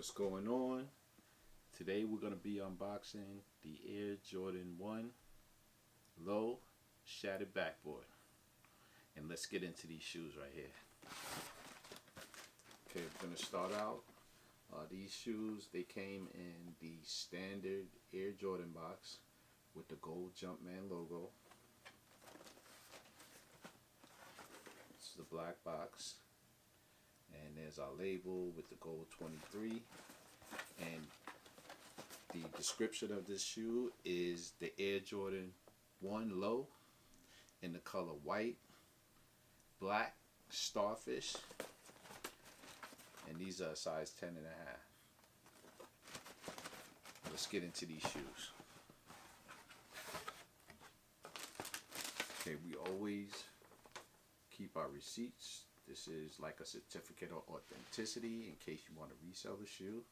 What's going on? Today we're going to be unboxing the Air Jordan 1 Low Shattered Backboard. And let's get into these shoes right here. Okay, we're going to start out. These shoes, they came in the standard Air Jordan box with the gold Jumpman logo. This is the black box. And there's our label with the gold 23. And the description of this shoe is the Air Jordan 1 Low in the color white, black, starfish, and these are size 10 and a half. Let's get into these shoes. Okay, we always keep our receipts. This is like a certificate of authenticity in case you want to resell the shoe,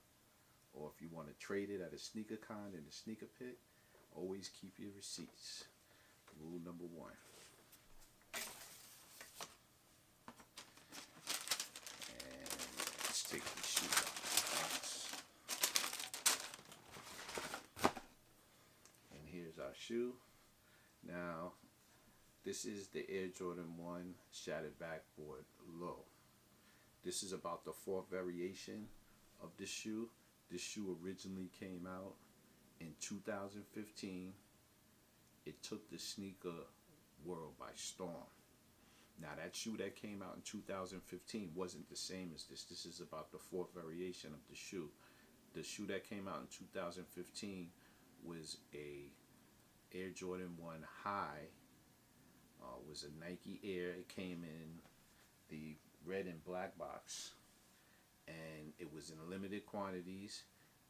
or if you want to trade it at a sneaker con in the sneaker pit. Always keep your receipts. Rule number 1. And let's take these shoes out of the box. And here's our shoe. Now, this is the Air Jordan 1 Shattered Backboard Low. This is about the 4th variation of this shoe. This shoe originally came out in 2015. It took the sneaker world by storm. Now that shoe that came out in 2015 wasn't the same as this. This is about the 4th variation of the shoe. The shoe that came out in 2015 was a Air Jordan 1 High. Was a Nike Air. It came in the red and black box, and it was in limited quantities,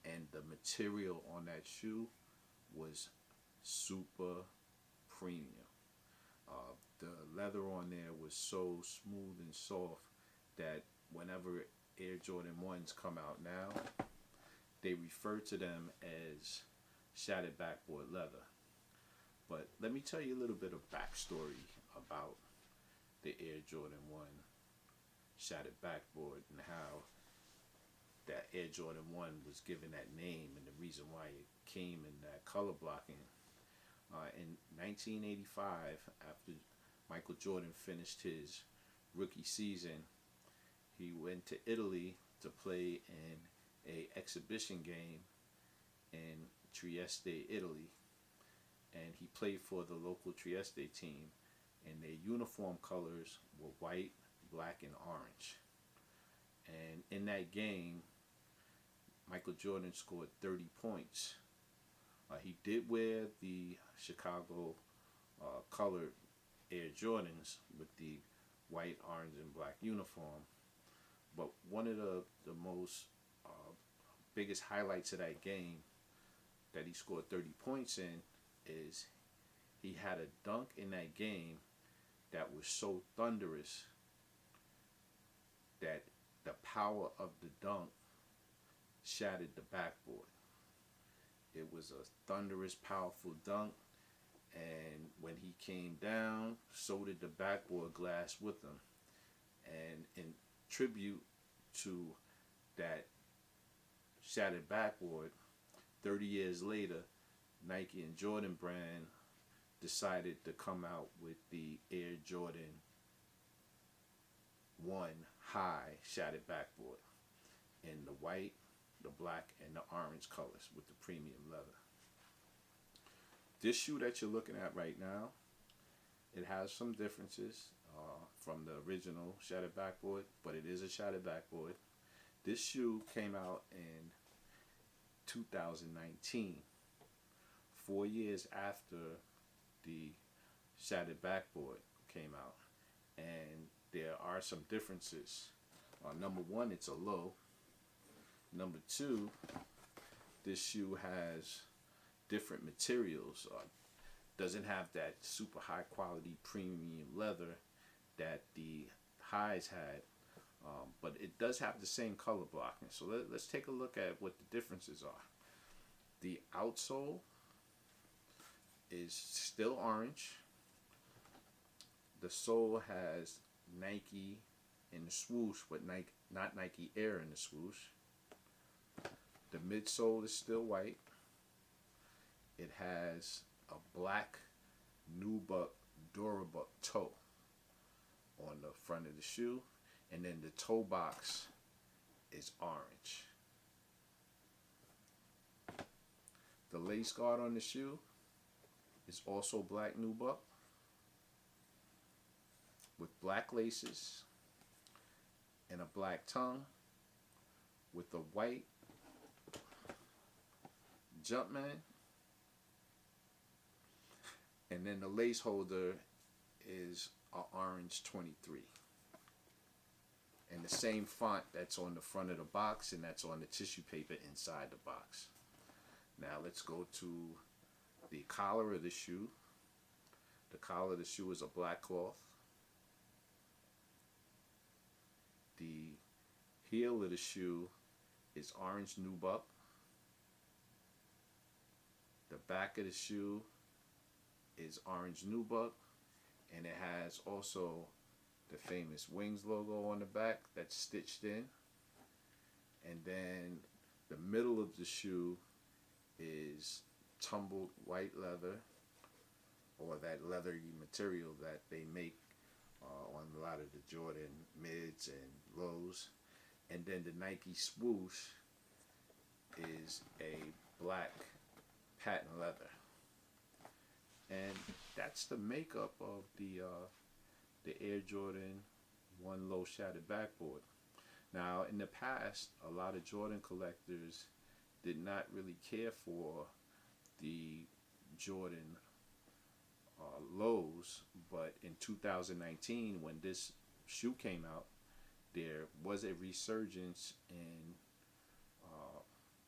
and the material on that shoe was super premium. The leather on there was so smooth and soft that whenever Air Jordan 1s come out now, they refer to them as shattered backboard leather. But let me tell you a little bit of backstory about the Air Jordan 1 Shattered Backboard and how that Air Jordan 1 was given that name and the reason why it came in that color blocking. In 1985, after Michael Jordan finished his rookie season, he went to Italy to play in an exhibition game in Trieste, Italy. And he played for the local Trieste team, and their uniform colors were white, black, and orange. And in that game, Michael Jordan scored 30 points. He did wear the Chicago colored Air Jordans with the white, orange, and black uniform. But one of the most biggest highlights of that game that he scored 30 points in is he had a dunk in that game that was so thunderous that the power of the dunk shattered the backboard. It was a thunderous, powerful dunk, and when he came down, so did the backboard glass with him. And in tribute to that shattered backboard, 30 years later, Nike and Jordan brand decided to come out with the Air Jordan 1 High Shattered Backboard in the white, the black, and the orange colors with the premium leather. This shoe that you're looking at right now, it has some differences from the original Shattered Backboard, but it is a Shattered Backboard. This shoe came out in 2019. 4 years after the Shattered Backboard came out, and there are some differences. Number 1, it's a low. Number 2, this shoe has different materials. Doesn't have that super high quality premium leather that the highs had, but it does have the same color blocking. So let's take a look at what the differences are. The outsole is still orange. The sole has Nike in the swoosh, but not Nike Air in the swoosh. The midsole is still white. It has a black nubuck durable toe on the front of the shoe, and then the toe box is orange. The lace guard on the shoe is also black nubuck with black laces and a black tongue with a white Jumpman, and then the lace holder is an orange 23, and the same font that's on the front of the box and that's on the tissue paper inside the box. Now let's go to the collar of the shoe. The collar of the shoe is a black cloth. The heel of the shoe is orange nubuck. The back of the shoe is orange nubuck, and it has also the famous Wings logo on the back that's stitched in. And then the middle of the shoe is tumbled white leather, or that leathery material that they make on a lot of the Jordan mids and lows. And then the Nike swoosh is a black patent leather. And that's the makeup of the Air Jordan 1 Low Shattered Backboard. Now, in the past, a lot of Jordan collectors did not really care for the Jordan lows, but in 2019, when this shoe came out, there was a resurgence in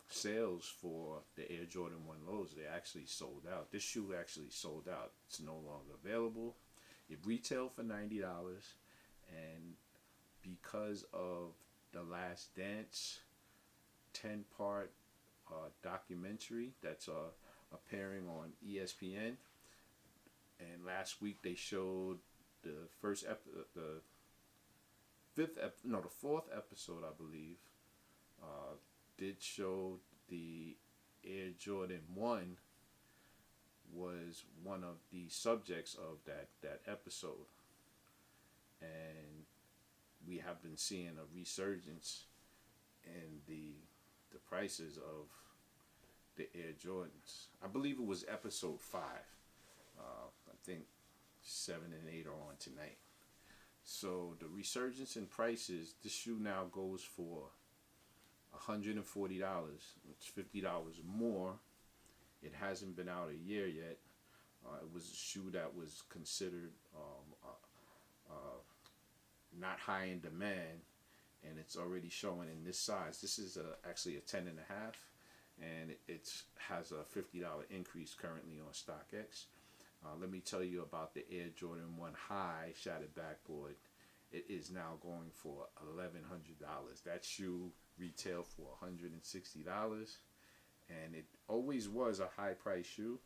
sales for the Air Jordan 1 lows. They actually sold out. This shoe actually sold out. It's no longer available. It retailed for $90, and because of The Last Dance 10-part documentary that's appearing on ESPN, and last week they showed the fourth episode, I believe, did show the Air Jordan 1 was one of the subjects of that episode. And we have been seeing a resurgence in the prices of the Air Jordans. I believe it was episode 5. I think 7 and 8 are on tonight. So the resurgence in prices, this shoe now goes for $140, which is $50 more. It hasn't been out a year yet. It was a shoe that was considered not high in demand, and it's already showing in this size. This is actually a 10.5, and it has a $50 increase currently on StockX. Let me tell you about the Air Jordan 1 High Shattered Backboard. It is now going for $1,100. That shoe retailed for $160, and it always was a high price shoe.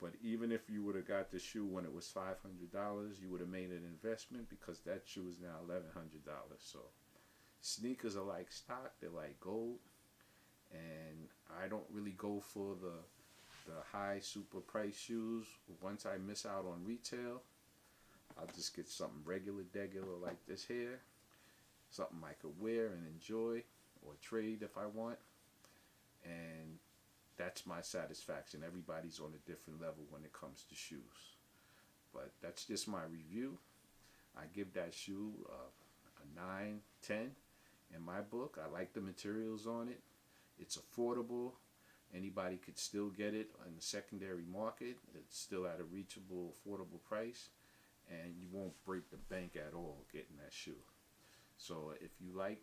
But even if you would have got the shoe when it was $500, you would have made an investment, because that shoe is now $1,100. So sneakers are like stock; they're like gold. And I don't really go for the high super price shoes. Once I miss out on retail, I'll just get something regular like this here, something I could wear and enjoy, or trade if I want. And that's my satisfaction. Everybody's on a different level when it comes to shoes. But that's just my review. I give that shoe a 9, 10 in my book. I like the materials on it. It's affordable. Anybody could still get it in the secondary market. It's still at a reachable, affordable price. And you won't break the bank at all getting that shoe. So if you like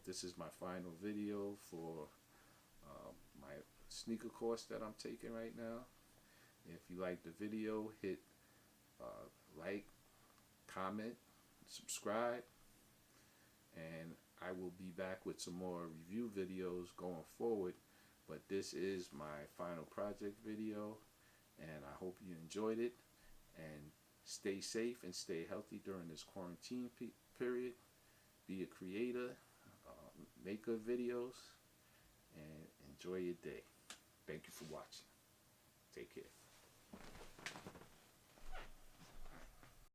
this is my final video for my sneaker course that I'm taking right now. If you like the video, hit like, comment, subscribe, and I will be back with some more review videos going forward. But this is my final project video, and I hope you enjoyed it. And stay safe and stay healthy during this quarantine period. Be a creator, make good videos, enjoy your day. Thank you for watching. Take care.